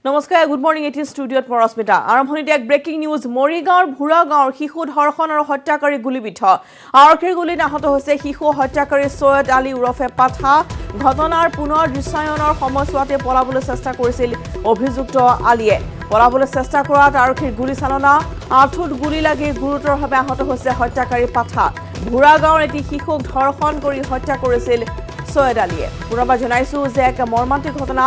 নমস্কাৰ good morning এটি ষ্টুডিঅ'ত মই ৰশ্মিতা আৰম্ভণিতে এক ব্ৰেকিং নিউজ মৰিগাঁৱৰ ভুৰা গাঁৱৰ শিশু ধৰ্ষণ আৰু হত্যাকাৰী গুলীবিদ্ধ আৰক্ষীৰ গুলীত আহত হৈছে শিশু হত্যাকাৰী সৈয়দ আলী উৰফে পাঠা ঘটনাৰ পুনৰ দৃশ্যায়নৰ সময়ছোৱাতে পলাবলৈ চেষ্টা কৰিছিল অভিযুক্ত আলীয়ে পলাবলৈ চেষ্টা কৰাত আৰক্ষীৰ গুলী চালনা আঁঠুত গুলী লাগি গুৰুতৰভাৱে আহত হৈছে হত্যাকাৰী পাঠা ভুৰা গাঁৱৰ এটি শিশুক ধৰ্ষণ কৰি হত্যা কৰিছিল সৈয়দ আলীয়ে পুনৰবাৰ জনাইছো যে এক মৰ্মান্তিক ঘটনা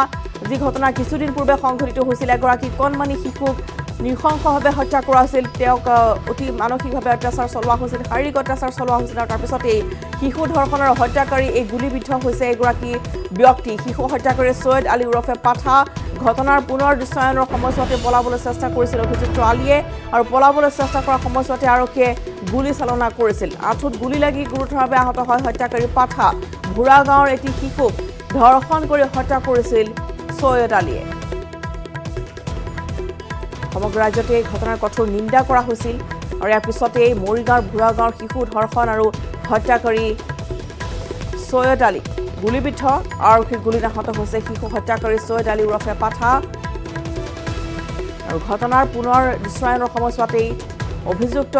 যি ঘটনা কিছুদিন পূৰ্বে সংঘটিত হৈছিল এগৰাকী কণমানি শিশুক নৃশংসভাৱে হত্যা কৰা হৈছিল তেওঁক অতি মানসিকভাৱে অত্যাচাৰ চলোৱা হৈছিল শাৰীৰিক অত্যাচাৰ চলোৱা হৈছিল আৰু তাৰপিছতেই শিশু ধৰ্ষণৰ হত্যাকাৰী এই গুলীবিদ্ধ হৈছে এগৰাকী ব্যক্তি শিশু হত্যাকাৰী সৈয়দ আলী উৰফে পাঠা ঘটনাৰ পুনৰ দৃশ্যায়নৰ সময়ছোৱাতে পলাবলৈ চেষ্টা কৰিছিল অভিযুক্ত আলীয়ে আৰু পলাবলৈ চেষ্টা কৰাৰ সময়ছোৱাতে আৰক্ষীয়ে গুলী চালনা কৰিছিল আঁঠুত গুলী লাগি গুৰুতৰভাৱে আহত হয় হত্যাকাৰী পাঠা ভুৰা গাঁৱৰ এটি শিশুক ধৰ্ষণ কৰি হত্যা কৰিছিল সৈয়দ আলীয়ে সমগ্ৰ ৰাজ্যতে ঘটনাৰ কঠোৰ নিন্দা কৰা হৈছিল আৰু ইয়াৰ পিছতেই মৰিগাঁৱৰ ভুৰা গাঁৱৰ শিশু ধৰ্ষণ আৰু হত্যাকাৰী সৈয়দ আলী গুলীবিদ্ধ আৰক্ষীৰ গুলীত আহত হৈছে শিশু হত্যাকাৰী সৈয়দ আলী উৰফে পাঠা আৰু ঘটনাৰ পুনৰ দৃশ্যায়নৰ সময়ছোৱাতেই অভিযুক্ত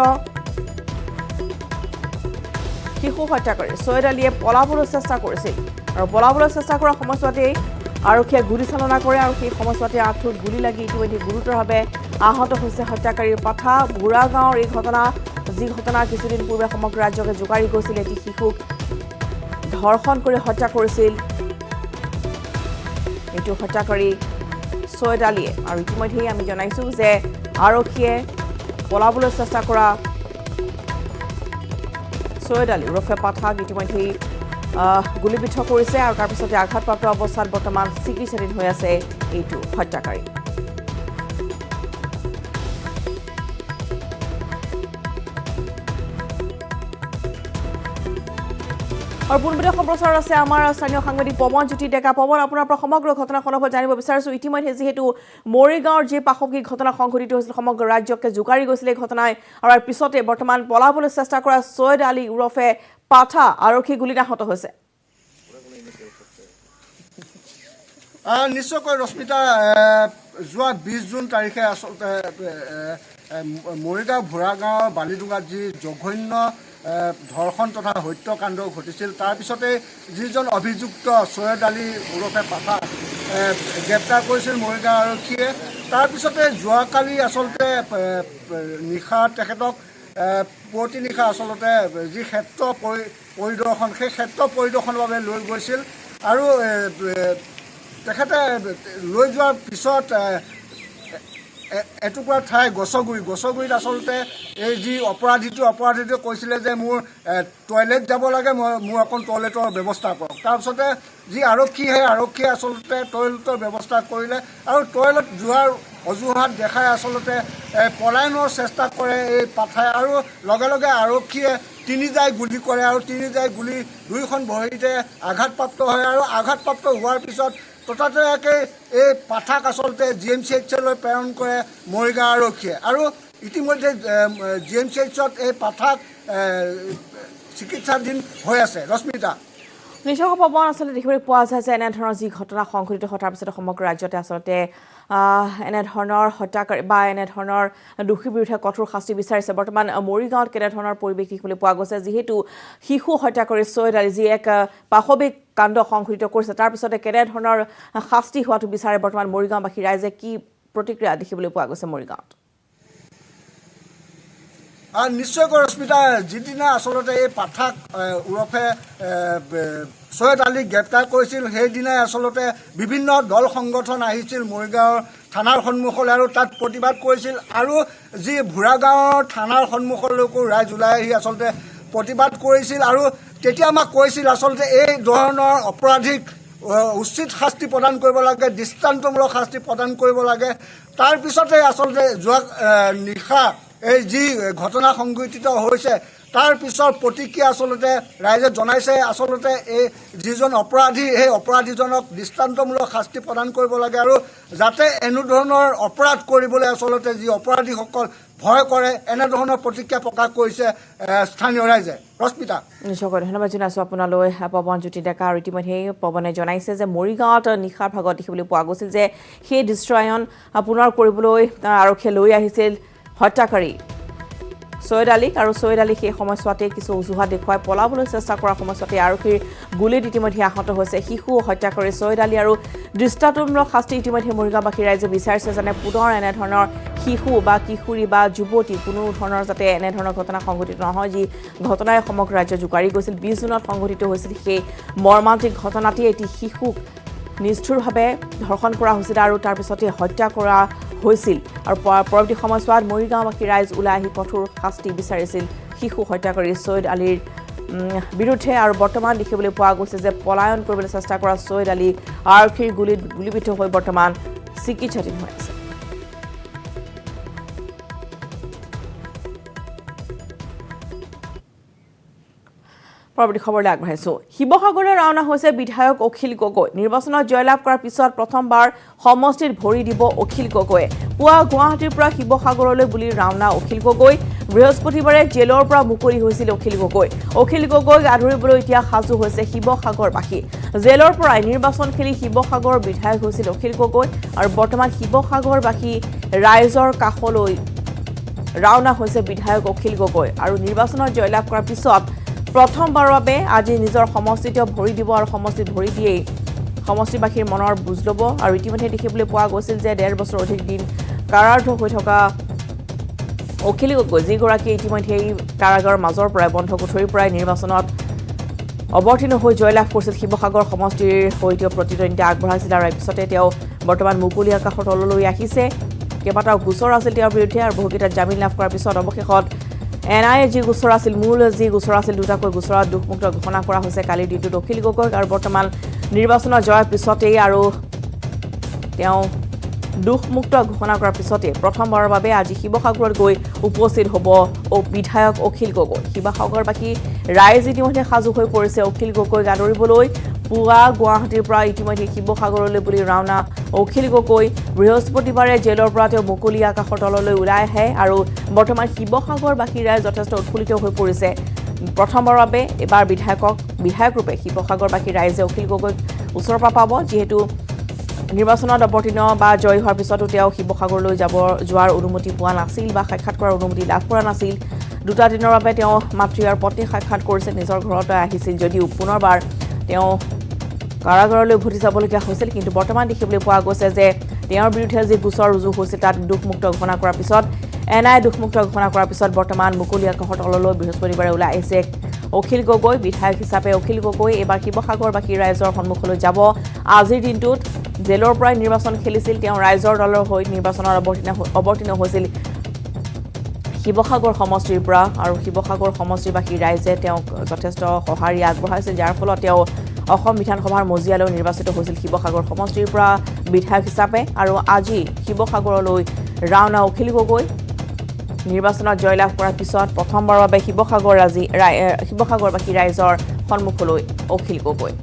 শিশু হত্যাকাৰী সৈয়দ আলীয়ে পলাবলৈ চেষ্টা কৰিছিল আৰু পলাবলৈ চেষ্টা কৰাৰ সময়ছোৱাতেই আৰক্ষীয়ে গুলী চালনা কৰে আৰু সেই সময়ছোৱাতে আঁঠুত গুলী লাগি ইতিমধ্যে গুৰুতৰভাৱে আহত হৈছে হত্যাকাৰীৰ পাঠা ভুৰা গাঁৱৰ এই ঘটনা যি ঘটনা কিছুদিন পূৰ্বে সমগ্ৰ ৰাজ্যকে জোকাৰি গৈছিল এটি শিশুক ধৰ্ষণ কৰি হত্যা কৰিছিল এইটো হত্যাকাৰী সৈয়দ আলীয়ে আৰু ইতিমধ্যেই আমি জনাইছোঁ যে আৰক্ষীয়ে পলাবলৈ চেষ্টা কৰা সৈয়দ আলী উৰফে পাঠাক ইতিমধ্যেই গুলীবিদ্ধ কৰিছে আৰু তাৰপিছতে আঘাতপ্ৰাপ্ত অৱস্থাত বৰ্তমান চিকিৎসাধীন হৈ আছে এইটো হত্যাকাৰী আৰু পোনপটীয়া সম্প্ৰচাৰ আছে আমাৰ স্থানীয় সাংবাদিক পৱন জ্যোতি ডেকা পৱন আপোনাৰ পৰা সমগ্ৰ ঘটনাখনৰ কথা জানিব বিচাৰিছোঁ ইতিমধ্যে যিহেতু মৰিগাঁৱৰ যি পাশবিক ঘটনা সংঘটিত হৈছিল সমগ্ৰ ৰাজ্যকে জোকাৰি গৈছিল এই ঘটনাই আৰু ইয়াৰ পিছতে বৰ্তমান পলাবলৈ চেষ্টা কৰা সৈয়দ আলী উৰফে পাঠা আৰক্ষী গুলীত আহত হৈছে নিশ্চয়কৈ ৰশ্মিতা যোৱা 20 জুন তাৰিখে আচলতে মৰিগাঁও ভুৰা গাঁৱৰ বালিডুঙাত যি জঘন্য ধৰ্ষণ তথা হত্যাকাণ্ড ঘটিছিল তাৰপিছতে যিজন অভিযুক্ত সৈয়দ আলী উৰফে পাঠা গ্ৰেপ্তাৰ কৰিছিল মৰিগাঁও আৰক্ষীয়ে তাৰপিছতে যোৱাকালি আচলতে নিশা তেখেতক পুৱতি নিশা আচলতে যি ক্ষেত্ৰ পৰিদৰ্শন সেই ক্ষেত্ৰ পৰিদৰ্শনৰ বাবে লৈ গৈছিল আৰু তেখেতে লৈ যোৱাৰ পিছত এটুকুৰা ঠাই গছগুৰিত আচলতে এই যি অপৰাধীটোৱে কৈছিলে যে মোৰ টয়লেট যাব লাগে মোৰ অকণ টয়লেটৰ ব্যৱস্থা কৰক তাৰপিছতে যি আৰক্ষীয়ে আচলতে টয়লেটৰ ব্যৱস্থা কৰিলে আৰু টয়লেট যোৱাৰ অজুহাত দেখাই আচলতে পলায়নৰ চেষ্টা কৰে এই পাঠাই আৰু লগে লগে আৰক্ষীয়ে তিনিজাই গুলী কৰে আৰু তিনিজাই গুলী দুইখন ভৰিতে আঘাতপ্ৰাপ্ত হয় আৰু আঘাতপ্ৰাপ্ত হোৱাৰ পিছত ততাতৈয়াকৈ এই পাঠাক আচলতে GMCHলৈ প্ৰেৰণ কৰে মৰিগাঁও আৰক্ষীয়ে আৰু ইতিমধ্যে GMCHত এই পাঠাক চিকিৎসাধীন হৈ আছে ৰশ্মিতা নিশ্চয় পৱন আচলতে দেখিবলৈ পোৱা যায় যে এনেধৰণৰ যি ঘটনা সংঘটিত হয় তাৰপিছতে সমগ্ৰ ৰাজ্যতে আচলতে এনেধৰণৰ হত্যাকাৰী বা এনেধৰণৰ দোষীৰ বিৰুদ্ধে কঠোৰ শাস্তি বিচাৰিছে বৰ্তমান মৰিগাঁৱত কেনেধৰণৰ পৰিৱেশ দেখিবলৈ পোৱা গৈছে যিহেতু শিশু হত্যাকাৰী সৈয়দ আলী যি এক পাশবিক কাণ্ড সংঘটিত কৰিছে তাৰপিছতে কেনেধৰণৰ শাস্তি হোৱাটো বিচাৰে বৰ্তমান মৰিগাঁওবাসী ৰাইজে কি প্ৰতিক্ৰিয়া দেখিবলৈ পোৱা গৈছে মৰিগাঁৱত নিশ্চয়কৈ ৰশ্মিতা যিদিনা আচলতে এই পাঠাক উৰফে সৈয়দ আলীক গ্ৰেপ্তাৰ কৰিছিল সেইদিনাই আচলতে বিভিন্ন দল সংগঠন আহিছিল মৰিগাঁৱৰ থানাৰ সন্মুখলৈ আৰু তাত প্ৰতিবাদ কৰিছিল আৰু যি ভুৰা গাঁৱৰ থানাৰ সন্মুখলৈকো ৰাইজ ওলাই আহি আচলতে প্ৰতিবাদ কৰিছিল আৰু তেতিয়া আমাক কৈছিল আচলতে এই ধৰণৰ অপৰাধীক উচিত শাস্তি প্ৰদান কৰিব লাগে দৃষ্টান্তমূলক শাস্তি প্ৰদান কৰিব লাগে তাৰপিছতে আচলতে যোৱা নিশা এই যি ঘটনা সংঘটিত হৈছে তাৰ পিছৰ প্ৰতিক্ৰিয়া আচলতে ৰাইজে জনাইছে আচলতে এই যিজন অপৰাধী সেই অপৰাধীজনক দৃষ্টান্তমূলক শাস্তি প্ৰদান কৰিব লাগে আৰু যাতে এনেধৰণৰ অপৰাধ কৰিবলৈ আচলতে যি অপৰাধীসকল ভয় কৰে এনেধৰণৰ প্ৰতিক্ৰিয়া প্ৰকাশ কৰিছে স্থানীয় ৰাইজে ৰশ্মিতা নিশ্চয় ধন্যবাদ জনাইছোঁ আপোনালৈ পৱনজ্যোতি ডেকা আৰু ইতিমধ্যে পৱনে জনাইছে যে মৰিগাঁৱত নিশাৰ ভাগত দেখিবলৈ পোৱা গৈছিল যে সেই দৃশ্যায়ন পুনৰ কৰিবলৈ আৰক্ষীয়ে লৈ আহিছিল হত্যাকাৰী সৈয়দ আলীক আৰু সৈয়দ আলী সেই সময়ছোৱাতে কিছু অজুহাত দেখুৱাই পলাবলৈ চেষ্টা কৰাৰ সময়ছোৱাতে আৰক্ষীৰ গুলীত ইতিমধ্যে আহত হৈছে শিশু হত্যাকাৰী সৈয়দ আলী আৰু দৃষ্টান্তমূলক শাস্তি ইতিমধ্যে মৰিগাঁওবাসী ৰাইজে বিচাৰিছে যেনে পুনৰ এনেধৰণৰ শিশু বা কিশোৰী বা যুৱতী কোনো ধৰণৰ যাতে এনেধৰণৰ ঘটনা সংঘটিত নহয় যি ঘটনাই সমগ্ৰ ৰাজ্য জোকাৰি গৈছিল 20 জুনত সংঘটিত হৈছিল সেই মৰ্মান্তিক ঘটনাটি এটি শিশুক নিষ্ঠুৰভাৱে ধৰ্ষণ কৰা হৈছিল আৰু তাৰ পিছতে হত্যা কৰা হৈছিল আৰু পৰৱৰ্তী সময়ছোৱাত মৰিগাঁওবাসী ৰাইজ ওলাই আহি কঠোৰ শাস্তি বিচাৰিছিল শিশু হত্যাকাৰী সৈয়দ আলীৰ বিৰুদ্ধে আৰু বৰ্তমান দেখিবলৈ পোৱা গৈছে যে পলায়ন কৰিবলৈ চেষ্টা কৰা সৈয়দ আলী আৰক্ষীৰ গুলীত গুলীবিদ্ধ হৈ বৰ্তমান চিকিৎসাধীন হৈ আছে পৰৱৰ্তী খবৰলৈ আগবাঢ়িছোঁ শিৱসাগৰলৈ ৰাওনা হৈছে বিধায়ক অখিল গগৈ নিৰ্বাচনত জয়লাভ কৰাৰ পিছত প্ৰথমবাৰ সমষ্টিত ভৰি দিব অখিল গগৈয়ে পুৱা গুৱাহাটীৰ পৰা শিৱসাগৰলৈ বুলি ৰাওনা অখিল গগৈ বৃহস্পতিবাৰে জেলৰ পৰা মুকলি হৈছিল অখিল গগৈক আদৰিবলৈ এতিয়া সাজু হৈছে শিৱসাগৰবাসী জেলৰ পৰাই নিৰ্বাচন খেলি শিৱসাগৰ বিধায়ক হৈছিল অখিল গগৈ আৰু বৰ্তমান শিৱসাগৰবাসী ৰাইজৰ কাষলৈ ৰাওনা হৈছে বিধায়ক অখিল গগৈ আৰু নিৰ্বাচনত জয়লাভ কৰাৰ পিছত প্ৰথমবাৰৰ বাবে আজি নিজৰ সমষ্টিত ভৰি দিব আৰু সমষ্টিত ভৰি দিয়েই সমষ্টিবাসীৰ মনৰ বুজ ল'ব আৰু ইতিমধ্যে দেখিবলৈ পোৱা গৈছিল যে 1.5 বছৰ অধিক দিন কাৰাৰুদ্ধ হৈ থকা অখিল গগৈ যিগৰাকী ইতিমধ্যে কাৰাগাৰৰ মাজৰ পৰাই বন্ধ কোঠৰীৰ পৰাই নিৰ্বাচনত অৱতীৰ্ণ হৈ জয়লাভ কৰিছিল শিৱসাগৰ সমষ্টিৰ সৈতে প্ৰতিদ্বন্দ্বিতা আগবঢ়াইছিল আৰু পিছতে তেওঁ বৰ্তমান মুকলি আকাশৰ তললৈ আহিছে কেইবাটাও গোচৰ আছিল তেওঁৰ বিৰুদ্ধে আৰু বহুকেইটা জামিন লাভ কৰাৰ পিছত অৱশেষত এনআইএ যি গোচৰ আছিল মূল যি গোচৰ আছিল দুটাকৈ গোচৰত দুখমুক্ত ঘোষণা কৰা হৈছে কালিৰ দিনটোত অখিল গগৈক আৰু বৰ্তমান নিৰ্বাচনত জয়ৰ পিছতেই আৰু তেওঁ দুখমুক্ত ঘোষণা কৰাৰ পিছতে প্ৰথমবাৰৰ বাবে আজি শিৱসাগৰত গৈ উপস্থিত হ'ব বিধায়ক অখিল গগৈ শিৱসাগৰবাসী ৰাইজ ইতিমধ্যে সাজু হৈ পৰিছে অখিল গগৈক আদৰিবলৈ পুৱা গুৱাহাটীৰ পৰা ইতিমধ্যে শিৱসাগৰলৈ বুলি ৰাওনা অখিল গগৈ বৃহস্পতিবাৰে জেলৰ পৰা তেওঁ মুকলি আকাশৰ তললৈ ওলাই আহে আৰু বৰ্তমান শিৱসাগৰবাসী ৰাইজ যথেষ্ট উৎফুল্লিত হৈ পৰিছে প্ৰথমবাৰৰ বাবে এবাৰ বিধায়কৰূপে শিৱসাগৰবাসী ৰাইজে অখিল গগৈক ওচৰৰ পৰা পাব যিহেতু নিৰ্বাচনত অৱতীৰ্ণ বা জয় হোৱাৰ পিছতো তেওঁ শিৱসাগৰলৈ যোৱাৰ অনুমতি পোৱা নাছিল বা সাক্ষাৎ কৰাৰ অনুমতি লাভ কৰা নাছিল দুটা দিনৰ বাবে তেওঁ মাতৃ আৰু পত্নীক সাক্ষাৎ কৰিছে নিজৰ ঘৰলৈ আহিছিল যদিও পুনৰবাৰ তেওঁ কাৰাগাৰলৈ উভতি যাবলগীয়া হৈছিল কিন্তু বৰ্তমান দেখিবলৈ পোৱা গৈছে যে তেওঁৰ বিৰুদ্ধে যি গোচৰ ৰুজু হৈছিল তাত দুখমুক্ত ঘোষণা কৰাৰ পিছত এনআইএ দুখমুক্ত ঘোষণা কৰাৰ পিছত বৰ্তমান মুকলি আকাশৰ তললৈ বৃহস্পতিবাৰে ওলাই আহিছে অখিল গগৈ বিধায়ক হিচাপে অখিল গগৈ এবাৰ শিৱসাগৰবাসী ৰাইজৰ সন্মুখলৈ যাব আজিৰ দিনটোত জেলৰ পৰাই নিৰ্বাচন খেলিছিল তেওঁ ৰাইজৰ দলৰ হৈ নিৰ্বাচনত অৱতীৰ্ণ হৈছিল শিৱসাগৰ সমষ্টিৰ পৰা আৰু শিৱসাগৰ সমষ্টিবাসী ৰাইজে তেওঁক যথেষ্ট সঁহাৰি আগবঢ়াইছিল যাৰ ফলত তেওঁ অসম বিধানসভাৰ মজিয়ালৈ নিৰ্বাচিত হৈছিল শিৱসাগৰ সমষ্টিৰ পৰা বিধায়ক হিচাপে আৰু আজি শিৱসাগৰলৈ ৰাওনা অখিল গগৈ নিৰ্বাচনত জয়লাভ কৰাৰ পিছত প্ৰথমবাৰৰ বাবে শিৱসাগৰবাসী ৰাইজৰ সন্মুখলৈ অখিল গগৈ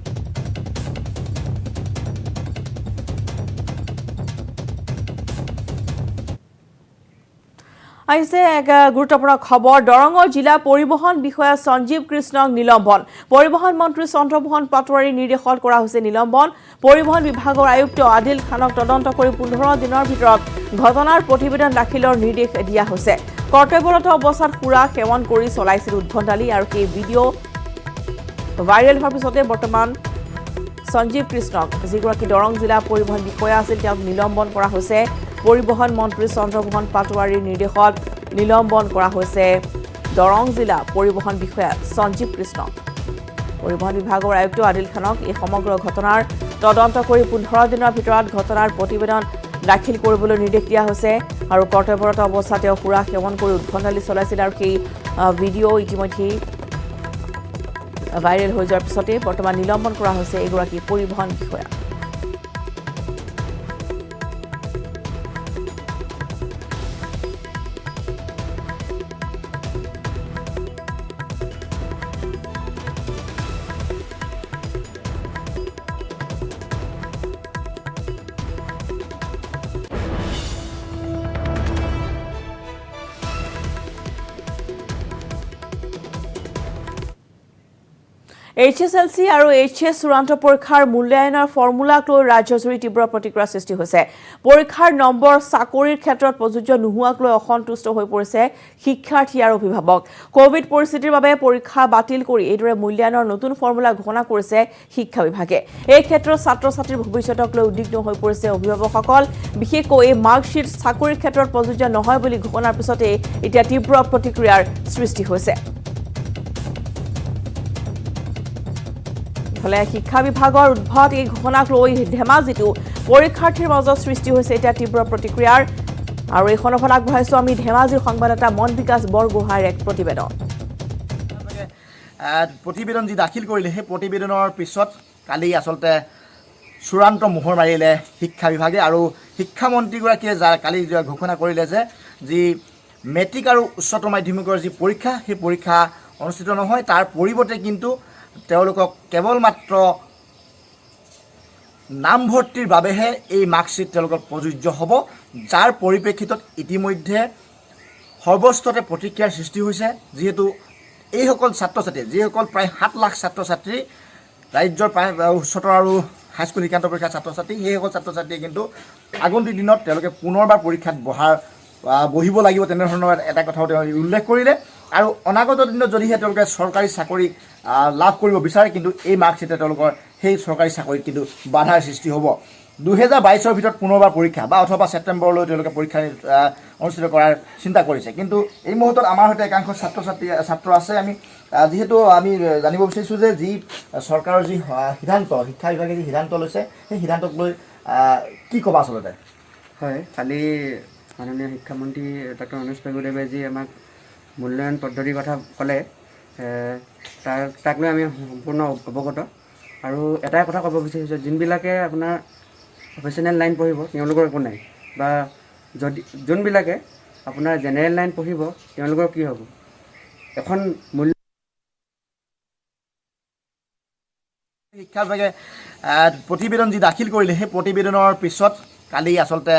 আহিছে এক গুৰুত্বপূৰ্ণ খবৰ দৰঙৰ জিলা পৰিবহণ বিষয়া সঞ্জীৱ কৃষ্ণক নিলম্বন পৰিবহণ মন্ত্ৰী চন্দ্ৰমোহন পাটোৱাৰীৰ নিৰ্দেশত কৰা হৈছে নিলম্বন পৰিবহণ বিভাগৰ আয়ুক্ত আদিল খানক তদন্ত কৰি 15 দিনৰ ভিতৰত ঘটনাৰ প্ৰতিবেদন দাখিলৰ নিৰ্দেশ দিয়া হৈছে কৰ্তব্যৰত অৱস্থাত সুৰা সেৱন কৰি চলাইছিল উদ্ভণ্ডালি আৰু সেই ভিডিঅ' ভাইৰেল হোৱাৰ পিছতে বৰ্তমান সঞ্জীৱ কৃষ্ণক যিগৰাকী দৰং জিলা পৰিবহণ বিষয়া আছিল তেওঁক নিলম্বন কৰা হৈছে পৰিবহণ মন্ত্ৰী চন্দ্ৰমোহন পাটোৱাৰীৰ নিৰ্দেশত নিলম্বন কৰা হৈছে দৰং জিলা পৰিবহণ বিষয়া সঞ্জীৱ কৃষ্ণক পৰিবহণ বিভাগৰ আয়ুক্ত আদিল খানক এই সমগ্ৰ ঘটনাৰ তদন্ত কৰি 15 দিনৰ ভিতৰত ঘটনাৰ প্ৰতিবেদন দাখিল কৰিবলৈ নিৰ্দেশ দিয়া হৈছে আৰু কৰ্তব্যৰত অৱস্থাত তেওঁ সুৰা সেৱন কৰি উদ্ভণ্ডালি চলাইছিল আৰু সেই ভিডিঅ' ইতিমধ্যে ভাইৰেল হৈ যোৱাৰ পিছতে বৰ্তমান নিলম্বন কৰা হৈছে এগৰাকী পৰিবহণ বিষয়া HSLC আৰু HS চূড়ান্ত পৰীক্ষাৰ মূল্যায়নৰ ফৰ্মুলাক লৈ ৰাজ্যজুৰি তীব্ৰ প্ৰতিক্ৰিয়াৰ সৃষ্টি হৈছে। পৰীক্ষাৰ নম্বৰ চাকৰিৰ ক্ষেত্ৰত প্ৰযোজ্য নোহোৱাক লৈ অসন্তুষ্ট হৈ পৰিছে শিক্ষাৰ্থী আৰু অভিভাৱক। কোভিড পৰিস্থিতিৰ বাবে পৰীক্ষা বাতিল কৰি এইদৰে মূল্যায়নৰ নতুন ফৰ্মুলা ঘোষণা কৰিছে শিক্ষা বিভাগে। এই ক্ষেত্ৰত ছাত্ৰ-ছাত্ৰীৰ ভৱিষ্যতক লৈ উদ্বিগ্ন হৈ পৰিছে অভিভাৱকসকল। বিশেষকৈ এই মাৰ্কশ্বিট চাকৰিৰ ক্ষেত্ৰত প্ৰযোজ্য নহয় বুলি ঘোষণাৰ পিছতে এতিয়া তীব্ৰ প্ৰতিক্ৰিয়াৰ সৃষ্টি হৈছে। ফলে শিক্ষা বিভাগৰ উদ্ভট এই ঘোষণাক লৈ ধেমাজিটো পৰীক্ষাৰ্থীৰ মাজত সৃষ্টি হৈছে এতিয়া তীব্ৰ প্ৰতিক্ৰিয়াৰ। আৰু এই সন্দৰ্ভত আগবঢ়াইছো আমি ধেমাজিৰ সংবাদদাতা মন বিকাশ বৰগোহাঁইৰ এক প্ৰতিবেদন। প্ৰতিবেদন যি দাখিল কৰিলে সেই প্ৰতিবেদনৰ পিছত কালি আচলতে চূড়ান্ত মোহৰ মাৰিলে শিক্ষা বিভাগে আৰু শিক্ষামন্ত্ৰীগৰাকীয়ে কালি ঘোষণা কৰিলে যে যি মেট্ৰিক আৰু উচ্চতৰ মাধ্যমিকৰ যি পৰীক্ষা সেই পৰীক্ষা অনুষ্ঠিত নহয়, তাৰ পৰিৱৰ্তে কিন্তু তেওঁলোকক কেৱল মাত্ৰ নামভৰ্তিৰ বাবেহে এই মাৰ্কশ্বিট তেওঁলোকৰ প্ৰযোজ্য হ'ব, যাৰ পৰিপ্ৰেক্ষিতত ইতিমধ্যে সৰ্বস্তৰতে প্ৰতিক্ৰিয়াৰ সৃষ্টি হৈছে। যিহেতু এইসকল ছাত্ৰ ছাত্ৰী যিসকল প্ৰায় 7 লাখ ছাত্ৰ ছাত্ৰী ৰাজ্যৰ প্ৰায় উচ্চতৰ আৰু হাইস্কুল শিক্ষান্ত পৰীক্ষাৰ ছাত্ৰ ছাত্ৰী, সেইসকল ছাত্ৰ ছাত্ৰীয়ে কিন্তু আগন্তুক দিনত তেওঁলোকে পুনৰবাৰ পৰীক্ষাত বহিব লাগিব তেনেধৰণৰ এটা কথাও তেওঁ উল্লেখ কৰিলে। আৰু অনাগত দিনত যদিহে তেওঁলোকে চৰকাৰী চাকৰি লাভ কৰিব বিচাৰে, কিন্তু এই মাৰ্কশ্বিটে তেওঁলোকৰ সেই চৰকাৰী চাকৰিত কিন্তু বাধাৰ সৃষ্টি হ'ব। 2022ৰ ভিতৰত পুনৰবাৰ পৰীক্ষা বা অথবা ছেপ্টেম্বৰলৈ তেওঁলোকে পৰীক্ষা অনুষ্ঠিত কৰাৰ চিন্তা কৰিছে। কিন্তু এই মুহূৰ্তত আমাৰ সৈতে একাংশ ছাত্ৰ আছে। যিহেতু আমি জানিব বিচাৰিছোঁ যে যি চৰকাৰৰ যি সিদ্ধান্ত, শিক্ষা বিভাগে যি সিদ্ধান্ত লৈছে সেই সিদ্ধান্তক লৈ কি ক'বা আচলতে? হয়, কালি মাননীয় শিক্ষামন্ত্ৰী ডক্টৰ অনুজ পেগুদেৱে যি আমাক মূল্যায়ন পদ্ধতিৰ কথা ক'লে, তাক লৈ আমি সম্পূৰ্ণ অৱগত। আৰু এটাই কথা ক'ব বিচাৰিছোঁ, যোনবিলাকে আপোনাৰ প্ৰফেচনেল লাইন পঢ়িব তেওঁলোকৰ একো নাই, বা যোনবিলাকে আপোনাৰ জেনেৰেল লাইন পঢ়িব তেওঁলোকৰ কি হ'ব? এখন শিক্ষা বিভাগে প্ৰতিবেদন যি দাখিল কৰিলে সেই প্ৰতিবেদনৰ পিছত কালি আচলতে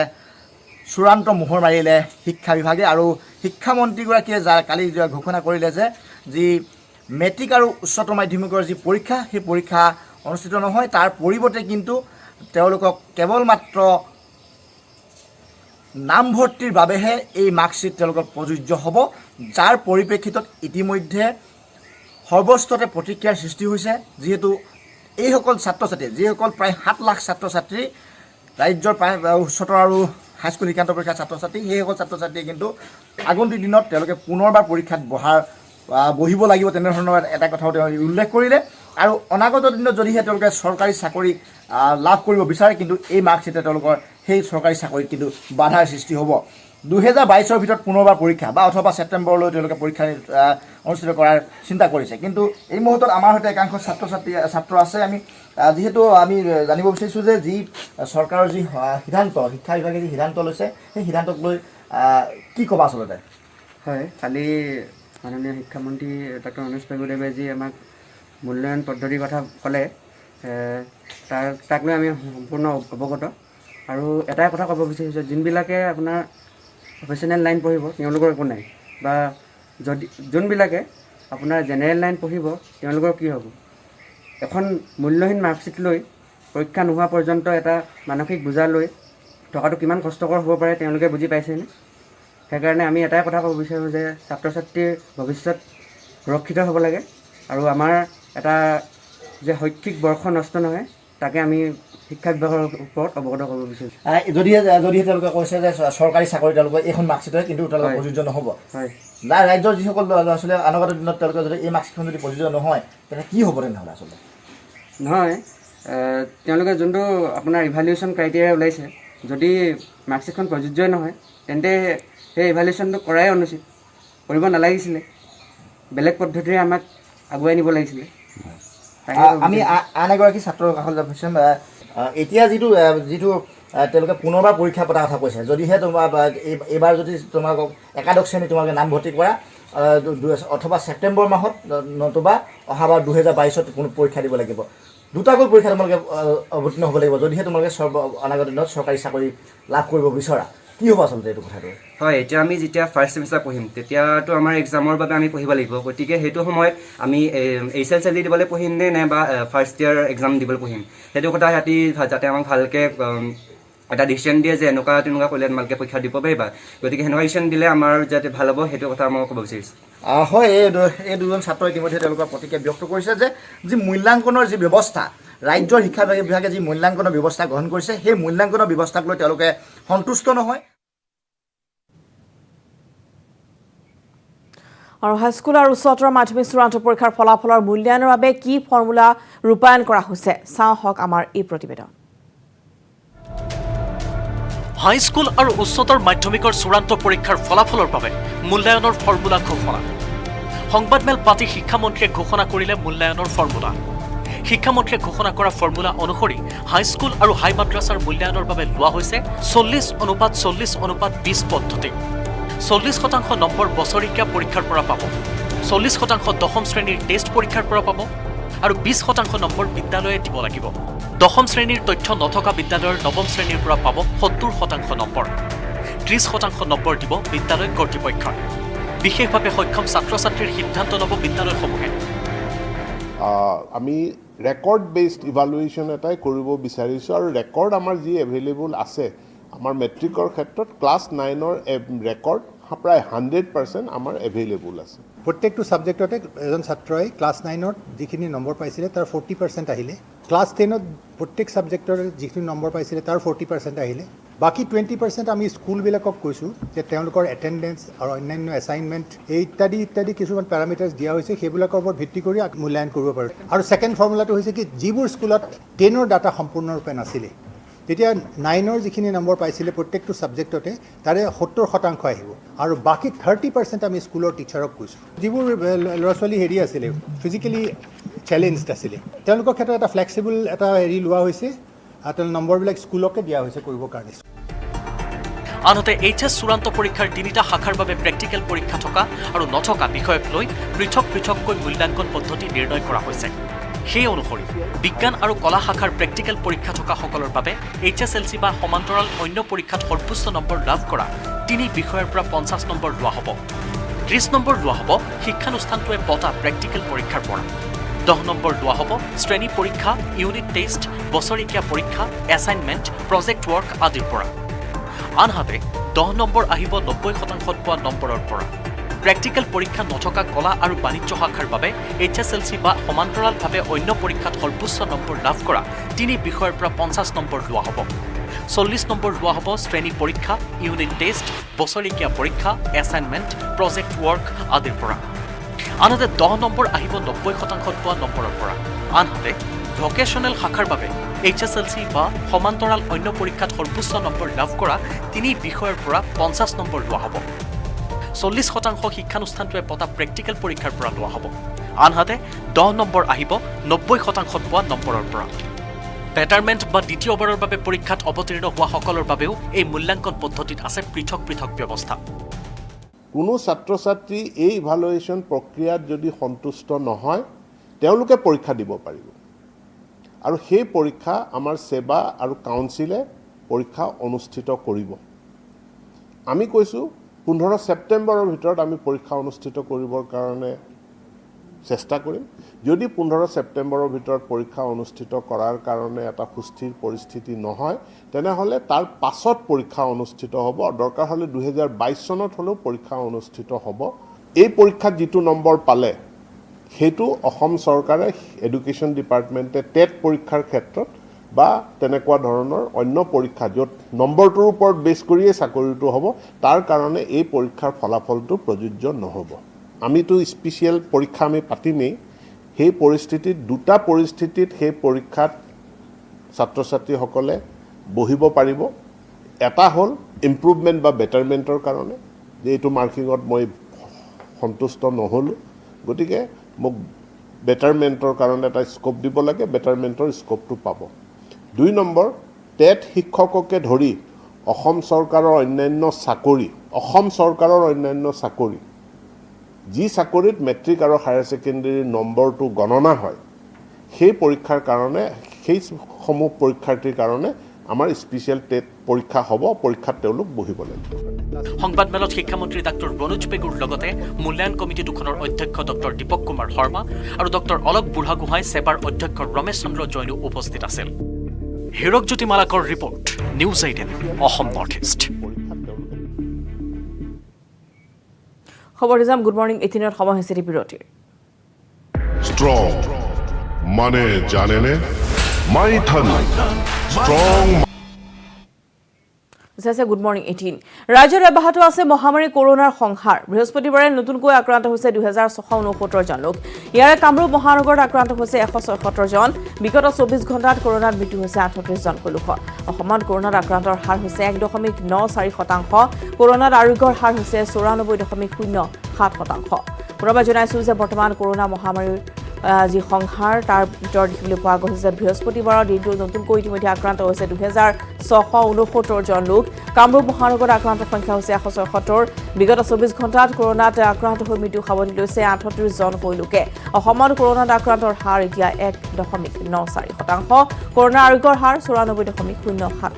চূড়ান্ত মোহৰ মাৰিলে শিক্ষা বিভাগে আৰু শিক্ষামন্ত্ৰীগৰাকীয়ে কালি ঘোষণা কৰিলে যে যি মেট্ৰিক আৰু উচ্চতৰ মাধ্যমিকৰ যি পৰীক্ষা সেই পৰীক্ষা অনুষ্ঠিত নহয়, তাৰ পৰিৱৰ্তে কিন্তু তেওঁলোকক কেৱল মাত্ৰ নামভৰ্তিৰ বাবেহে এই মাৰ্কশ্বিট তেওঁলোকৰ প্ৰযোজ্য হ'ব, যাৰ পৰিপ্ৰেক্ষিতত ইতিমধ্যে সৰ্বস্তৰতে প্ৰতিক্ৰিয়াৰ সৃষ্টি হৈছে। যিহেতু এইসকল ছাত্ৰ ছাত্ৰী যিসকল প্ৰায় 7 লাখ ছাত্ৰ ছাত্ৰী ৰাজ্যৰ প্ৰায় উচ্চতৰ আৰু হাইস্কুল শিক্ষান্ত পৰীক্ষাৰ ছাত্ৰ ছাত্ৰী, সেইসকল ছাত্ৰ ছাত্ৰীয়ে কিন্তু আগন্তুক দিনত তেওঁলোকে পুনৰবাৰ পৰীক্ষাত বহিব লাগিব তেনেধৰণৰ এটা কথাও তেওঁ উল্লেখ কৰিলে। আৰু অনাগত দিনত যদিহে তেওঁলোকে চৰকাৰী চাকৰি লাভ কৰিব বিচাৰে, কিন্তু এই মাৰ্কশ্বিটে তেওঁলোকৰ সেই চৰকাৰী চাকৰিত কিন্তু বাধাৰ সৃষ্টি হ'ব। 2022ৰ ভিতৰত পুনৰবাৰ পৰীক্ষা বা অথবা ছেপ্টেম্বৰলৈ তেওঁলোকে পৰীক্ষা অনুষ্ঠিত কৰাৰ চিন্তা কৰিছে। কিন্তু এই মুহূৰ্তত আমাৰ সৈতে একাংশ ছাত্ৰ আছে। যিহেতু আমি জানিব বিচাৰিছোঁ যে যি চৰকাৰৰ যি সিদ্ধান্ত, শিক্ষা বিভাগে যি সিদ্ধান্ত লৈছে সেই সিদ্ধান্তক লৈ কি ক'বা আচলতে? হয়, কালি মাননীয় শিক্ষামন্ত্ৰী ডক্টৰ অনুজ পেগুদেৱে যি আমাক মূল্যায়ন পদ্ধতিৰ কথা ক'লে, তাক লৈ আমি সম্পূৰ্ণ অৱগত। আৰু এটাই কথা ক'ব বিচাৰিছোঁ, যোনবিলাকে আপোনাৰ প্ৰফেচনেল লাইন পঢ়িব তেওঁলোকৰ একো নাই, বা যোনবিলাকে আপোনাৰ জেনেৰেল লাইন পঢ়িব তেওঁলোকৰ কি হ'ব? এখন মূল্যহীন মাৰ্কশ্বিট লৈ পৰীক্ষা নোহোৱা পৰ্যন্ত এটা মানসিক বোজা লৈ থকাটো কিমান কষ্টকৰ হ'ব পাৰে তেওঁলোকে বুজি পাইছেনে? সেইকাৰণে আমি এটাই কথা ক'ব বিচাৰোঁ যে ছাত্ৰ ছাত্ৰীৰ ভৱিষ্যত সুৰক্ষিত হ'ব লাগে, আৰু আমাৰ এটা যে শৈক্ষিক বৰ্ষ নষ্ট নহয় তাকে আমি শিক্ষা বিভাগৰ ওপৰত অৱগত কৰিব বিচাৰিছোঁ। যদিহে তেওঁলোকে কৈছে যে চৰকাৰী চাকৰি তেওঁলোকে এইখন মাৰ্কশ্বিট হয়, কিন্তু তেওঁলোকে প্ৰযোজ্য নহ'ব। হয়, ৰাজ্যৰ যিসকল ল'ৰা ছোৱালীয়ে অনাগত দিনত তেওঁলোকে যদি এই মাৰ্কশ্বিটখন যদি প্ৰযোজ্য নহয়, তেন্তে কি হ'ব তেনেহ'লে? আচলতে নহয়, তেওঁলোকে যোনটো আপোনাৰ ইভালুৱেশ্যন ক্ৰাইটেৰিয়া ওলাইছে, যদি মাৰ্কশ্বিটখন প্ৰযোজ্যই নহয় তেন্তে সেই ইভালুৱেশ্যনটো কৰাই অনুচিত, কৰিব নালাগিছিলে, বেলেগ পদ্ধতিৰে আমাক আগুৱাই নিব লাগিছিলে। আমি আন এগৰাকী ছাত্ৰৰ কাষত যাব বিচাৰিম। এতিয়া যিটো তেওঁলোকে পুনৰবাৰ পৰীক্ষা পতাৰ কথা কৈছে, যদিহে এইবাৰ যদি তোমালোকক একাদশ শ্ৰেণী তোমালোকে নামভৰ্তি কৰা অথবা ছেপ্টেম্বৰ মাহত নতুবা অহাবাৰ 2022ত কোনো পৰীক্ষা দিব লাগিব, দুটাকৈ পৰীক্ষা তোমালোকে অৱতীৰ্ণ হ'ব লাগিব, যদিহে তোমালোকে অনাগত দিনত চৰকাৰী চাকৰি লাভ কৰিব বিচৰা। কি হ'ব আচলতে এইটো কথাটো হয় এতিয়া আমি যেতিয়া ফাৰ্ষ্ট ছেমিষ্টাৰ পঢ়িম তেতিয়াতো আমাৰ এক্সামৰ বাবে আমি পঢ়িব লাগিব গতিকে সেইটো সময়ত আমি HSLC দিবলৈ পঢ়িম নে বা ফাৰ্ষ্ট ইয়াৰ এক্সাম দিবলৈ পঢ়িম সেইটো কথা সিহঁতি যাতে আমাক ভালকৈ এটা ডিচিশ্যন দিয়ে যে এনেকুৱা তেনেকুৱা কৰিলে তোমালোকে পৰীক্ষা দিব পাৰিবা গতিকে সেনেকুৱা ডিচিশ্যন দিলে আমাৰ যাতে ভাল হ'ব সেইটো কথা মই ক'ব বিচাৰিছোঁ হয় এই দুজন ছাত্ৰ ইতিমধ্যে তেওঁলোকৰ প্ৰতিক্ৰিয়া ব্যক্ত কৰিছে যে যি মূল্যাংকনৰ যি ব্যৱস্থা ৰাজ্যৰ শিক্ষা বিভাগে যি মূল্যাংকনৰ ব্যৱস্থা গ্ৰহণ কৰিছে সেই মূল্যাংকনৰ ব্যৱস্থাক লৈ তেওঁলোকে সন্তুষ্ট নহয় আৰু হাইস্কুল আৰু উচ্চতৰ মাধ্যমিক চূড়ান্ত পৰীক্ষাৰ ফলাফলৰ মূল্যায়নৰ বাবে কি ফৰ্মুলা ৰূপায়ণ কৰা হৈছে চাওঁ হওক আমাৰ এই প্ৰতিবেদন হাইস্কুল আৰু উচ্চতৰ মাধ্যমিকৰ চূড়ান্ত পৰীক্ষাৰ ফলাফলৰ বাবে মূল্যায়নৰ ফৰ্মুলা ঘোষণা সংবাদমেল পাতি শিক্ষামন্ত্ৰীয়ে ঘোষণা কৰিলে মূল্যায়নৰ ফৰ্মুলা শিক্ষামন্ত্ৰীয়ে ঘোষণা কৰা ফৰ্মুলা অনুসৰি হাইস্কুল আৰু হাই মাদ্ৰাছাৰ মূল্যায়নৰ বাবে লোৱা হৈছে 40:40:20 পদ্ধতি 40% নম্বৰ বছৰেকীয়া পৰীক্ষাৰ পৰা পাব 40% দশম শ্ৰেণীৰ টেষ্ট পৰীক্ষাৰ পৰা পাব আৰু 20% নম্বৰ বিদ্যালয়ে দিব লাগিব দশম শ্ৰেণীৰ তথ্য নথকা বিদ্যালয়ৰ নৱম শ্ৰেণীৰ পৰা পাব 70% নম্বৰ 30% নম্বৰ দিব বিদ্যালয় কৰ্তৃপক্ষই বিশেষভাৱে সক্ষম ছাত্ৰ ছাত্ৰীৰ সিদ্ধান্ত ল'ব বিদ্যালয়সমূহে আমি ৰেকৰ্ড বেছড ইভালুৱেশ্যন এটাই কৰিব বিচাৰিছোঁ আৰু ৰেকৰ্ড আমাৰ যি এভেইলেবল আছে আমাৰ মেট্ৰিকৰ ক্ষেত্ৰত ক্লাছ 9ৰ ৰেকৰ্ড প্ৰায় 100% আমাৰ এভেইলেবল আছে প্ৰত্যেকটো ছাবজেক্টতে এজন ছাত্ৰই ক্লাছ 9ত যিখিনি নম্বৰ পাইছিলে তাৰ 40% আহিলে ক্লাছ 10ত প্ৰত্যেক ছাবজেক্টৰ যিখিনি নম্বৰ পাইছিলে তাৰ 40% আহিলে বাকি 20% আমি স্কুলবিলাকক কৈছোঁ যে তেওঁলোকৰ এটেণ্ডেঞ্চ আৰু অন্যান্য এছাইনমেণ্ট ইত্যাদি কিছুমান পেৰামিটাৰ্ছ দিয়া হৈছে সেইবিলাকৰ ওপৰত ভিত্তি কৰি মূল্যায়ন কৰিব পাৰোঁ আৰু ছেকেণ্ড ফৰ্মুলাটো হৈছে কি যিবোৰ স্কুলত 10ৰ ডাটা সম্পূৰ্ণৰূপে নাছিলে তেতিয়া 9ৰ যিখিনি নম্বৰ পাইছিলে প্ৰত্যেকটো ছাবজেক্টতে তাৰে 70% আহিব আৰু বাকি 30% আমি স্কুলৰ টিচাৰক কৈছোঁ যিবোৰ ল'ৰা ছোৱালী আছিলে ফিজিকেলি চেলেঞ্জড আছিলে তেওঁলোকৰ ক্ষেত্ৰত এটা ফ্লেক্সিবল এটা লোৱা হৈছে আৰু নম্বৰবিলাক স্কুলকে দিয়া হৈছে কৰিবৰ কাৰণে আনহাতে HS চূড়ান্ত পৰীক্ষাৰ 3টা শাখাৰ বাবে প্ৰেক্টিকেল পৰীক্ষা থকা আৰু নথকা বিষয়ক লৈ পৃথককৈ মূল্যাংকন পদ্ধতি নিৰ্ণয় কৰা হৈছে সেই অনুসৰি বিজ্ঞান আৰু কলা শাখাৰ প্ৰেক্টিকেল পৰীক্ষা থকা সকলৰ বাবে HSLC বা সমান্তৰাল অন্য পৰীক্ষাত সৰ্বোচ্চ নম্বৰ লাভ কৰা 3 বিষয়ৰ পৰা 50 নম্বৰ লোৱা হ'ব 30 নম্বৰ লোৱা হ'ব শিক্ষানুষ্ঠানটোৱে পতা প্ৰেক্টিকেল পৰীক্ষাৰ পৰা 10 নম্বৰ লোৱা হ'ব শ্ৰেণী পৰীক্ষা ইউনিট টেষ্ট বছৰেকীয়া পৰীক্ষা এছাইনমেণ্ট প্ৰজেক্ট ৱৰ্ক আদিৰ পৰা আনহাতে 10 নম্বৰ আহিব 90% পোৱা নম্বৰৰ পৰা প্ৰেক্টিকেল পৰীক্ষা নথকা কলা আৰু বাণিজ্য শাখাৰ বাবে HSLC বা সমান্তৰালভাৱে অন্য পৰীক্ষাত সৰ্বোচ্চ নম্বৰ লাভ কৰা 3 বিষয়ৰ পৰা 50 নম্বৰ লোৱা হ'ব 40 নম্বৰ লোৱা হ'ব শ্ৰেণী পৰীক্ষা ইউনিট টেষ্ট বছৰেকীয়া পৰীক্ষা এছাইনমেণ্ট প্ৰজেক্ট ৱৰ্ক আদিৰ পৰা আনহাতে 10 নম্বৰ আহিব 90% পোৱা নম্বৰৰ পৰা আনহাতে ভকেশ্যনেল শাখাৰ বাবে HSLC বা সমান্তৰাল অন্য পৰীক্ষাত সৰ্বোচ্চ নম্বৰ লাভ কৰা 3 বিষয়ৰ পৰা 50 নম্বৰ লোৱা হ'ব 40% শিক্ষানুষ্ঠানটোৱে পতা প্ৰেক্টিকেল পৰীক্ষাৰ পৰা লোৱা হ'ব আনহাতে 10 নম্বৰ আহিব 90% পোৱা নম্বৰৰ পৰা বেটাৰমেণ্ট বা দ্বিতীয়বাৰৰ বাবে পৰীক্ষাত অৱতীৰ্ণ হোৱা সকলৰ বাবেও এই মূল্যাংকন পদ্ধতিত আছে পৃথক ব্যৱস্থা কোনো ছাত্ৰ ছাত্ৰী এই ইভালুৱেশ্যন প্ৰক্ৰিয়াত যদি সন্তুষ্ট নহয় তেওঁলোকে পৰীক্ষা দিব পাৰিব আৰু সেই পৰীক্ষা আমাৰ সেৱা আৰু কাউন্সিলে পৰীক্ষা অনুষ্ঠিত কৰিব আমি কৈছোঁ 15 ছেপ্টেম্বৰৰ ভিতৰত আমি পৰীক্ষা অনুষ্ঠিত কৰিবৰ কাৰণে চেষ্টা কৰিম যদি 15 ছেপ্টেম্বৰৰ ভিতৰত পৰীক্ষা অনুষ্ঠিত কৰাৰ কাৰণে এটা সুস্থিৰ পৰিস্থিতি নহয় তেনেহ'লে তাৰ পাছত পৰীক্ষা অনুষ্ঠিত হ'ব দৰকাৰ হ'লে 2022 চনত হ'লেও পৰীক্ষা অনুষ্ঠিত হ'ব এই পৰীক্ষাত যিটো নম্বৰ পালে সেইটো অসম চৰকাৰে এডুকেশ্যন ডিপাৰ্টমেণ্টে টেট পৰীক্ষাৰ ক্ষেত্ৰত বা তেনেকুৱা ধৰণৰ অন্য পৰীক্ষা য'ত নম্বৰটোৰ ওপৰত বেছ কৰিয়ে চাকৰিটো হ'ব তাৰ কাৰণে এই পৰীক্ষাৰ ফলাফলটো প্ৰযোজ্য নহ'ব আমিতো স্পেচিয়েল পৰীক্ষা আমি পাতিমেই সেই পৰিস্থিতিত দুটা পৰিস্থিতিত সেই পৰীক্ষাত ছাত্ৰ ছাত্ৰীসকলে বহিব পাৰিব এটা হ'ল ইম্প্ৰুভমেণ্ট বা বেটাৰমেণ্টৰ কাৰণে যে এইটো মাৰ্কিঙত মই সন্তুষ্ট নহ'লোঁ গতিকে মোক বেটাৰমেণ্টৰ কাৰণে এটা স্কোপ দিব লাগে বেটাৰমেণ্টৰ স্কোপটো পাব 2 নম্বৰ টেট শিক্ষককে ধৰি অসম চৰকাৰৰ অন্যান্য চাকৰি যি চাকৰিত মেট্ৰিক আৰু হায়াৰ ছেকেণ্ডেৰী নম্বৰটো গণনা হয় সেই পৰীক্ষাৰ কাৰণে সেই সমূহ পৰীক্ষাৰ্থীৰ কাৰণে আমাৰ স্পেচিয়েল টেট পৰীক্ষা হ'ব, পৰীক্ষাত তেওঁলোক বহিব লাগিব। সংবাদমেলত শিক্ষামন্ত্ৰী ডাক্তৰ ৰণোজ পেগুৰ লগতে মূল্যায়ন কমিটি দুখনৰ অধ্যক্ষ ডক্টৰ দীপক কুমাৰ শৰ্মা আৰু ডক্টৰ অলক বুঢ়াগোহাঁই সেবাৰ অধ্যক্ষ ৰমেশ চন্দ্ৰ জৈনো উপস্থিত আছিল। Hirakjyoti Malakar report, news 18 Assam north east. খবৰ যাম গুড মৰ্নিং 18ত সময় হৈছে বিৰতিৰ। স্ট্ৰং মানে জানেনে মাইথন স্ট্ৰং আছে গুড মৰ্নিং 18 ৰাজ্যৰ অব্যাহত আছে মহামাৰী কৰোনাৰ সংহাৰ। বৃহস্পতিবাৰে নতুনকৈ আক্ৰান্ত হৈছে 2669 জন লোক। ইয়াৰে কামৰূপ মহানগৰত আক্ৰান্ত হৈছে 177 জন। বিগত 24 ঘণ্টাত কৰোনাত মৃত্যু হৈছে 38 জনকৈ লোকৰ। অসমত কৰোনাত আক্ৰান্তৰ হাৰ হৈছে 1.94%। কৰোনাত আৰোগ্যৰ হাৰ হৈছে 94.07%। পুনৰবাৰ জনাইছো যে বৰ্তমান কৰোনা মহামাৰীৰ যি সংহাৰ তাৰ ভিতৰত দেখিবলৈ পোৱা গৈছে যে বৃহস্পতিবাৰৰ দিনটো নতুনকৈ ইতিমধ্যে আক্ৰান্ত হৈছে 2669 জন লোক। কামৰূপ মহানগৰত আক্ৰান্তৰ সংখ্যা হৈছে 177। বিগত 24 ঘণ্টাত কৰোনাত আক্ৰান্ত হৈ মৃত্যু সাৱটি লৈছে 38 জনকৈ লোকে। অসমত কৰোনাত আক্ৰান্তৰ হাৰ এতিয়া 1.94%। কৰোনা আৰোগ্যৰ হাৰ 94.07%।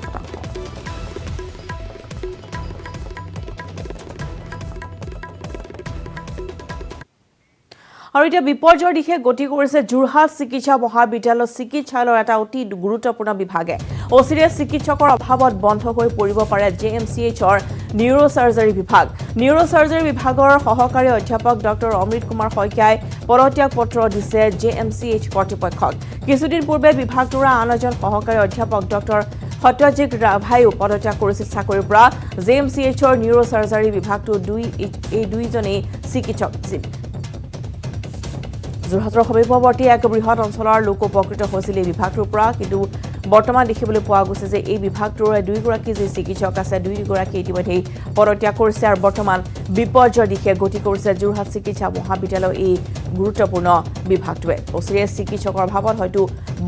আৰু এতিয়া বিপৰ্যয়ৰ দিশে গতি কৰিছে যোৰহাট চিকিৎসা মহাবিদ্যালয় চিকিৎসালয়ৰ এটা অতি গুৰুত্বপূৰ্ণ বিভাগে। অচিৰে চিকিৎসকৰ অভাৱত বন্ধ হৈ পৰিব পাৰে JMCHৰ নিউৰোচাৰ্জাৰী বিভাগ। নিউৰোচাৰ্জাৰী বিভাগৰ সহকাৰী অধ্যাপক ডক্টৰ অমৃত কুমাৰ শইকীয়াই পদত্যাগ পত্ৰ দিছে JMCH কৰ্তৃপক্ষক। কিছুদিন পূৰ্বে বিভাগটোৰ আন এজন সহকাৰী অধ্যাপক ডক্টৰ সত্যজিৎ ৰাভাইও পদত্যাগ কৰিছিল চাকৰিৰ পৰা। JMCHৰ নিউৰোচাৰ্জাৰী বিভাগটো দুইজনেই চিকিৎসক আছিল। যোৰহাটৰ সমীপৱৰ্তী এক বৃহৎ অঞ্চলৰ লোক উপকৃত হৈছিল এই বিভাগটোৰ পৰা, কিন্তু বৰ্তমান দেখিবলৈ পোৱা গৈছে যে এই বিভাগটোৰ দুইগৰাকী যি চিকিৎসক আছে দুয়োগৰাকী ইতিমধ্যেই পদত্যাগ কৰিছে আৰু বৰ্তমান বিপৰ্যয়ৰ দিশে গতি কৰিছে যোৰহাট চিকিৎসা মহাবিদ্যালয়ৰ এই গুৰুত্বপূৰ্ণ বিভাগটোৱে। অচিৰে চিকিৎসকৰ অভাৱত হয়তো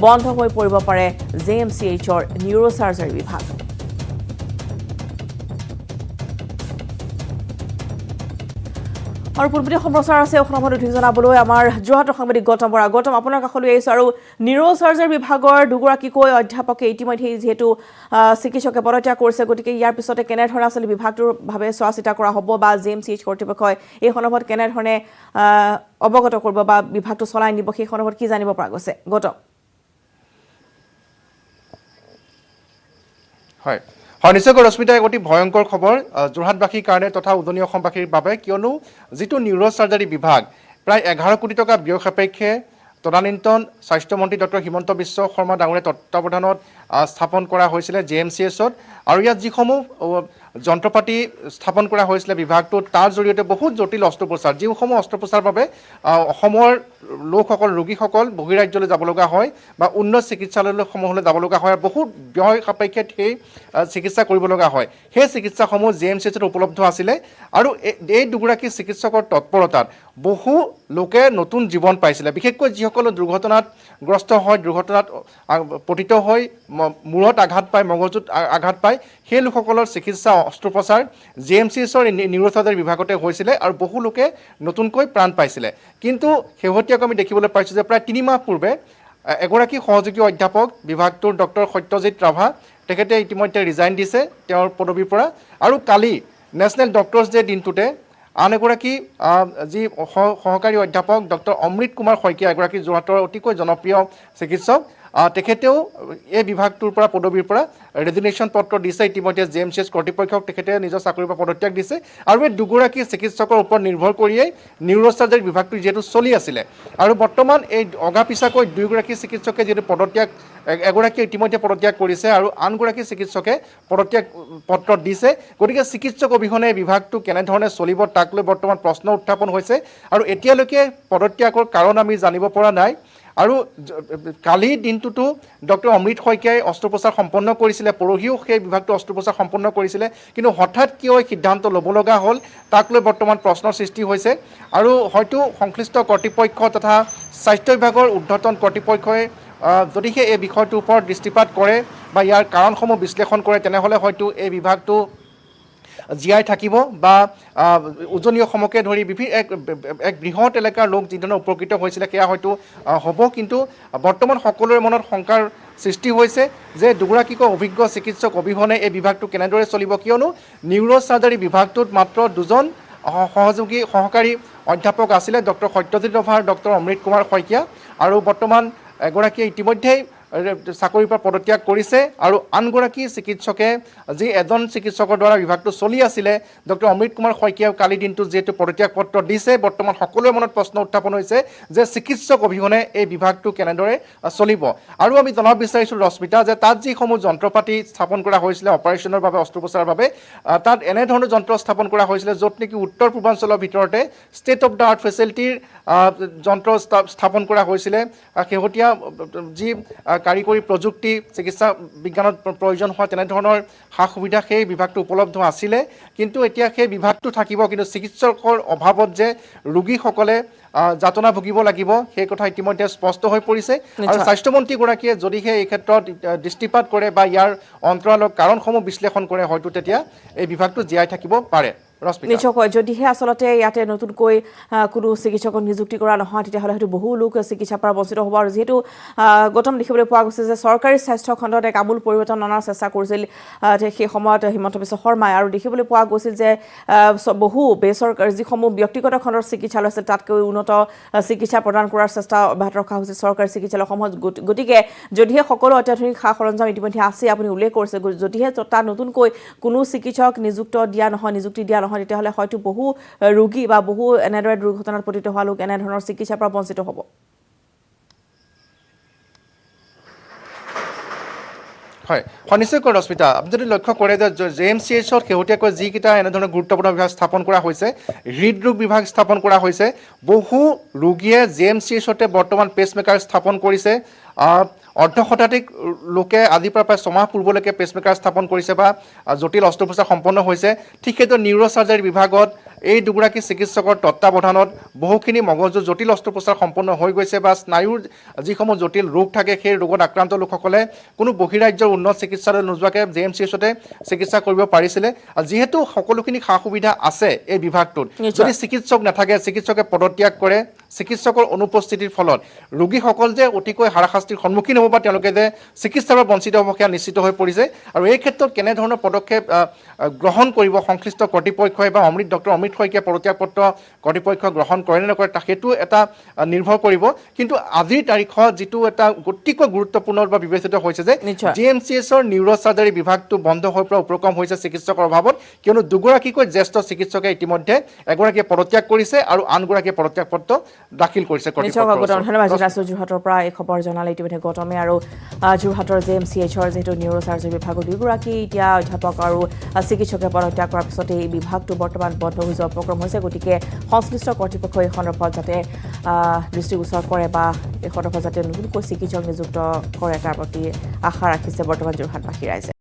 বন্ধ হৈ পৰিব পাৰে JMCHৰ নিউৰোচাৰ্জাৰী বিভাগ। আৰু পূৰ্বতে সম্প্ৰচাৰ আছে অসমত অধিক জনাবলৈ আমাৰ যোৰহাটৰ সাংবাদিক গৌতম বৰা। গৌতম, আপোনাৰ কাষলৈ আহিছোঁ। আৰু নিউৰোচাৰ্জাৰী বিভাগৰ দুগৰাকীকৈ অধ্যাপকে ইতিমধ্যে যিহেতু চিকিৎসকে পদত্যাগ কৰিছে, গতিকে ইয়াৰ পিছতে কেনেধৰণে আচলতে বিভাগটোৰ ভাৱে চোৱা চিতা কৰা হ'ব বা JMCH কৰ্তৃপক্ষই এই সন্দৰ্ভত কেনেধৰণে অৱগত কৰিব বা বিভাগটো চলাই নিব, সেই সন্দৰ্ভত কি জানিব পৰা গৈছে গৌতম? হয় নিশ্চয়কৈ ৰশ্মিতা, এক অতি ভয়ংকৰ খবৰ যোৰহাটবাসীৰ কাৰণে তথা উজনি অসমবাসীৰ বাবে, কিয়নো যিটো নিউৰোচাৰ্জাৰী বিভাগ প্ৰায় 11 কোটি টকা ব্যয় সাপেক্ষে তদানীন্তন স্বাস্থ্যমন্ত্ৰী ডক্টৰ হিমন্ত বিশ্ব শৰ্মা ডাঙৰীয়াৰ তত্ত্বাৱধানত স্থাপন কৰা হৈছিলে JMCHত। আৰু ইয়াত যিসমূহ যন্ত্ৰপাতি স্থাপন কৰা হৈছিলে বিভাগটোত, তাৰ জৰিয়তে বহুত জটিল অস্ত্ৰোপচাৰ, যিসমূহ অস্ত্ৰোপচাৰৰ বাবে অসমৰ লোকসকল ৰোগীসকল বহিৰাজ্যলৈ যাব লগা হয় বা উন্নত চিকিৎসালয়সমূহলৈ যাব লগা হয়, বহুত ব্যয় সাপেক্ষে সেই চিকিৎসা কৰিব লগা হয়। সেই চিকিৎসাসমূহ JMCHত উপলব্ধ আছিলে আৰু এই দুগৰাকী চিকিৎসকৰ তৎপৰতাত বহু লোকে নতুন জীৱন পাইছিলে। বিশেষকৈ যিসকল দুৰ্ঘটনাগ্ৰস্ত হয়, দুৰ্ঘটনাত পতিত হৈ মূৰত আঘাত পায়, মগজুত আঘাত পায়, সেই লোকসকলৰ চিকিৎসা অস্ত্ৰোপচাৰ JMCHৰ নিউৰোচাৰ্জাৰী বিভাগতে হৈছিলে আৰু বহু লোকে নতুনকৈ প্ৰাণ পাইছিলে। কিন্তু শেহতীয়াকৈ আমি দেখিবলৈ পাইছোঁ যে প্ৰায় 3 মাহ পূৰ্বে এগৰাকী সহযোগী অধ্যাপক বিভাগটোৰ ডক্টৰ সত্যজিৎ ৰাভা, তেখেতে ইতিমধ্যে ৰিজাইন দিছে তেওঁৰ পদবীৰ পৰা। আৰু কালি নেশ্যনেল ডক্টৰ্ছ ডে দিনটোতে আন এগৰাকী যি সহকাৰী অধ্যাপক ডক্টৰ অমৃত কুমাৰ শইকীয়া, এগৰাকী যোৰহাটৰ অতিকৈ জনপ্ৰিয় চিকিৎসক, তেখেতেও এই বিভাগটোৰ পৰা পদবীৰ পৰা ৰেজিগনেশ্যন পত্ৰ দিছে ইতিমধ্যে JMCH কৰ্তৃপক্ষক। তেখেতে নিজৰ চাকৰিৰ পৰা পদত্যাগ দিছে আৰু এই দুগৰাকী চিকিৎসকৰ ওপৰত নিৰ্ভৰ কৰিয়েই নিউৰোচাৰ্জাৰী বিভাগটো যিহেতু চলি আছিলে আৰু বৰ্তমান এই অগাপিছাকৈ দুয়োগৰাকী চিকিৎসকে যিহেতু এগৰাকী ইতিমধ্যে পদত্যাগ কৰিছে আৰু আনগৰাকী চিকিৎসকে পদত্যাগ পত্ৰ দিছে, গতিকে চিকিৎসক অবিহনে বিভাগটো কেনেধৰণে চলিব তাক লৈ বৰ্তমান প্ৰশ্ন উত্থাপন হৈছে আৰু এতিয়ালৈকে পদত্যাগৰ কাৰণ আমি জানিব পৰা নাই। আৰু কালিৰ দিনটোতো ডক্টৰ অমৃত শইকীয়াই অস্ত্ৰোপচাৰ সম্পন্ন কৰিছিলে, পৰহিও সেই বিভাগটো অস্ত্ৰোপচাৰ সম্পন্ন কৰিছিলে, কিন্তু হঠাৎ কিয় সিদ্ধান্ত ল'ব লগা হ'ল তাক লৈ বৰ্তমান প্ৰশ্নৰ সৃষ্টি হৈছে। আৰু হয়তো সংশ্লিষ্ট কৰ্তৃপক্ষ তথা স্বাস্থ্য বিভাগৰ ঊৰ্ধ্বতন কৰ্তৃপক্ষই যদিহে এই বিষয়টোৰ ওপৰত দৃষ্টিপাত কৰে বা ইয়াৰ কাৰণসমূহ বিশ্লেষণ কৰে, তেনেহ'লে হয়তো এই বিভাগটো জীয়াই থাকিব বা উজনি অসমকে ধৰি এক বৃহৎ এলেকাৰ লোক যিধৰণে উপকৃত হৈছিলে সেয়া হয়তো হ'ব কিন্তু বৰ্তমান সকলোৰে মনত শংকাৰ সৃষ্টি হৈছে যে দুগৰাকীকৈ অভিজ্ঞ চিকিৎসক অবিহনে এই বিভাগটো কেনেদৰে চলিব কিয়নো নিউৰ' চাৰ্জাৰী বিভাগটোত মাত্ৰ দুজন সহকাৰী অধ্যাপক আছিলে ডক্টৰ সত্যজিৎ ৰভা আৰু ডক্টৰ অমৃত কুমাৰ শইকীয়া আৰু বৰ্তমান এগৰাকীয়ে ইতিমধ্যেই চাকৰিৰ পৰা পদত্যাগ কৰিছে আৰু আনগৰাকী চিকিৎসকে যি এজন চিকিৎসকৰ দ্বাৰা বিভাগটো চলি আছিলে ডক্টৰ অমৃত কুমাৰ শইকীয়াও কালি দিনটো যিহেতু পদত্যাগ পত্ৰ দিছে বৰ্তমান সকলোৰে মনত প্ৰশ্ন উত্থাপন হৈছে যে চিকিৎসক অবিহনে এই বিভাগটো কেনেদৰে চলিব আৰু আমি জনাব বিচাৰিছোঁ ৰশ্মিতা যে তাত যিসমূহ যন্ত্ৰপাতি স্থাপন কৰা হৈছিলে অপাৰেশ্যনৰ বাবে অস্ত্ৰোপচাৰৰ বাবে তাত এনেধৰণৰ যন্ত্ৰ স্থাপন কৰা হৈছিলে য'ত নেকি উত্তৰ পূৰ্বাঞ্চলৰ ভিতৰতে ষ্টেট অফ দ্য আৰ্ট ফেচিলিটিৰ যন্ত্ৰ স্থাপন কৰা হৈছিলে শেহতীয়া যি কাৰিকৰী প্ৰযুক্তি চিকিৎসা বিজ্ঞানত প্ৰয়োজন হোৱা তেনেধৰণৰ সা সুবিধা সেই বিভাগটো উপলব্ধ আছিলে কিন্তু এতিয়া সেই বিভাগটো থাকিব কিন্তু চিকিৎসকৰ অভাৱত যে ৰোগীসকলে যাতনা ভুগিব লাগিব সেই কথা ইতিমধ্যে স্পষ্ট হৈ পৰিছে আৰু স্বাস্থ্যমন্ত্ৰীগৰাকীয়ে যদিহে এই ক্ষেত্ৰত দৃষ্টিপাত কৰে বা ইয়াৰ অন্তৰালৰ কাৰণসমূহ বিশ্লেষণ কৰে হয়তো তেতিয়া এই বিভাগটো জীয়াই থাকিব পাৰে নিশ্চয়কৈ যদিহে আচলতে ইয়াতে নতুনকৈ কোনো চিকিৎসকক নিযুক্তি কৰা নহয় তেতিয়াহ'লে হয়তো বহু লোক চিকিৎসাৰ পৰা বঞ্চিত হ'ব আৰু যিহেতু গৌতম দেখিবলৈ পোৱা গৈছে যে চৰকাৰী স্বাস্থ্য খণ্ডত এক আমূল পৰিৱৰ্তন অনাৰ চেষ্টা কৰিছিল সেই সময়ত হিমন্ত বিশ্ব শৰ্মাই আৰু দেখিবলৈ পোৱা গৈছিল যে বহু বেচৰকাৰী যিসমূহ ব্যক্তিগত খণ্ডৰ চিকিৎসালয় আছে তাতকৈ উন্নত চিকিৎসা প্ৰদান কৰাৰ চেষ্টা অব্যাহত ৰখা হৈছে চৰকাৰী চিকিৎসালয়সমূহত গতিকে যদিহে সকলো অত্যাধুনিক সা সৰঞ্জাম ইতিমধ্যে আছে আপুনি উল্লেখ কৰিছে যদিহে তাত নতুনকৈ কোনো চিকিৎসক নিযুক্তি দিয়া নহয় তেতিয়াহ'লে হয়তো বহু ৰোগী বা বহু এনেদৰে দুৰ্ঘটনাত পতিত হোৱা লোক এনেধৰণৰ চিকিৎসাৰ পৰা বঞ্চিত হ'ব হয় নিশ্চয়কৈ ৰশ্মিতা আপুনি যদি লক্ষ্য কৰে যে JMCHত শেহতীয়াকৈ যিকেইটা এনেধৰণৰ গুৰুত্বপূৰ্ণ বিভাগ স্থাপন কৰা হৈছে হৃদৰোগ বিভাগ স্থাপন কৰা হৈছে বহু ৰোগীয়ে JMCHতে বৰ্তমান পেচমেকাৰ স্থাপন কৰিছে অৰ্ধশতাধিক লোকে আজিৰ পৰা প্ৰায় 6 মাহ পূৰ্বলৈকে পেচমেকাৰ স্থাপন কৰিছে বা জটিল অস্ত্ৰোপচাৰ সম্পন্ন হৈছে ঠিক সেইদৰে নিউৰ' চাৰ্জাৰী বিভাগত এই দুগৰাকী চিকিৎসকৰ তত্ত্বাৱধানত বহুখিনি মগজুৰ জটিল অস্ত্ৰোপচাৰ সম্পন্ন হৈ গৈছে বা স্নায়ুৰ যিসমূহ জটিল ৰোগ থাকে সেই ৰোগত আক্ৰান্ত লোকসকলে কোনো বহিৰাজ্যৰ উন্নত চিকিৎসালয় নোযোৱাকৈ JMCHতে চিকিৎসা কৰিব পাৰিছিলে যিহেতু সকলোখিনি সা সুবিধা আছে এই বিভাগটোত যদি চিকিৎসক নাথাকে চিকিৎসকে পদত্যাগ কৰে চিকিৎসকৰ অনুপস্থিতিৰ ফলত ৰোগীসকল যে অতিকৈ হাৰাশাস্তিৰ সন্মুখীন হ'ব বা তেওঁলোকে যে চিকিৎসাৰ পৰা বঞ্চিত হ'ব সেয়া নিশ্চিত হৈ পৰিছে আৰু এই ক্ষেত্ৰত কেনেধৰণৰ পদক্ষেপ গ্ৰহণ কৰিব সংশ্লিষ্ট কৰ্তৃপক্ষই বা ডক্টৰ অমৃত শইকীয়া পদত্যাগ পত্ৰ কৰ্তৃপক্ষ গ্ৰহণ কৰে নে নকৰে সেইটো এটা নিৰ্ভৰ কৰিব কিন্তু আজিৰ তাৰিখত যিটো এটা অতিকৈ গুৰুত্বপূৰ্ণ বা বিবেচিত হৈছে যে JMCHৰ নিউৰ' চাৰ্জাৰী বিভাগটো বন্ধ হৈ পৰা উপক্ৰম হৈছে চিকিৎসকৰ অভাৱত কিয়নো দুগৰাকীকৈ জ্যেষ্ঠ চিকিৎসকে ইতিমধ্যে এগৰাকীয়ে পদত্যাগ কৰিছে আৰু আনগৰাকীয়ে পদত্যাগ পত্ৰ দাখিল কৰিছে যোৰহাটৰ পৰা এই খবৰ জনালে ইতিমধ্যে গৌতমে আৰু যোৰহাটৰ JMCHৰ যিহেতু নিউৰ' চাৰ্জাৰী বিভাগৰ দুগৰাকী এতিয়া অধ্যাপক আৰু চিকিৎসকে পদত্যাগ কৰাৰ পিছতে এই বিভাগটো বৰ্তমান বন্ধ হৈ যোৱা উপক্ৰম হৈছে গতিকে সংশ্লিষ্ট কৰ্তৃপক্ষই এই সন্দৰ্ভত যাতে দৃষ্টিগোচৰ কৰে বা এই সন্দৰ্ভত যাতে নতুনকৈ চিকিৎসক নিযুক্ত কৰে তাৰ প্ৰতি আশা ৰাখিছে বৰ্তমান যোৰহাটবাসী ৰাইজে